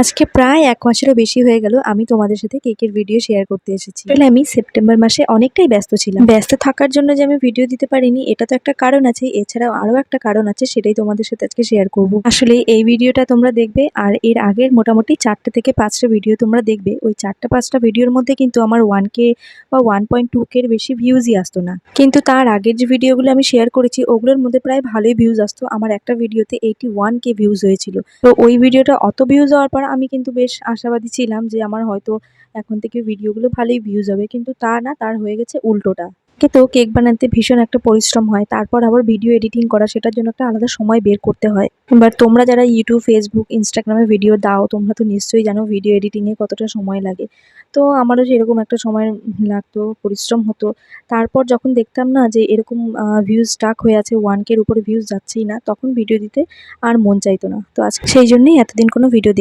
আজকে প্রায় ১ মাসেরও বেশি হয়ে গেল আমি তোমাদের সাথে কেকের ভিডিও শেয়ার করতে এসেছি। আসলে আমি সেপ্টেম্বর মাসে অনেকটাই ব্যস্ত ছিলাম। ব্যস্ত থাকার জন্য যে আমি ভিডিও দিতে পারিনি এটা তো একটা কারণ আছে, এছাড়াও আরো একটা কারণ আছে, সেটাই তোমাদের সাথে আজকে শেয়ার করব। আসলে এই ভিডিওটা তোমরা দেখবে আর এর আগের মোটামুটি 4টে থেকে 5টা ভিডিও তোমরা দেখবে। ওই 4টা-5টা ভিডিওর মধ্যে কিন্তু আমার 1K বা 1.2K এর বেশি ভিউজই আসতো না। কিন্তু তার আগের যে ভিডিওগুলো আমি শেয়ার করেছি ওগুলোর মধ্যে প্রায় ভালোই ভিউজ আসতো। আমার একটা ভিডিওতে 81K ভিউজ হয়েছিল। তো ওই ভিডিওটা অত ভিউজ হওয়ার পর আমি কিন্তু বেশ আশাবাদী ছিলাম যে আমার হয়তো এখন থেকে ভিডিওগুলো ভালোই ভিউজ হবে, কিন্তু তা না, তার হয়ে গেছে উল্টোটা। তো কেক বানাতে ভীষণ একটা পরিশ্রম হয়, তারপর আবার ভিডিও এডিটিং করা, সেটার জন্য একটা আলাদা সময় বের করতে হয়। এবার তোমরা যারা ইউটিউব, ফেসবুক, ইনস্টাগ্রামে ভিডিও দাও তোমরা তো নিশ্চয়ই জানো ভিডিও এডিটিংয়ে কতটা সময় লাগে। তো আমারও সেরকম একটা সময় লাগতো, পরিশ্রম হতো। তারপর যখন দেখতাম না যে এরকম ভিউজ স্টাক হয়ে আছে, 1K এর উপরে ভিউজ যাচ্ছেই না, তখন ভিডিও দিতে আর মন চাইতো না। তো আজকে সেই জন্যই এতদিন কোনো ভিডিও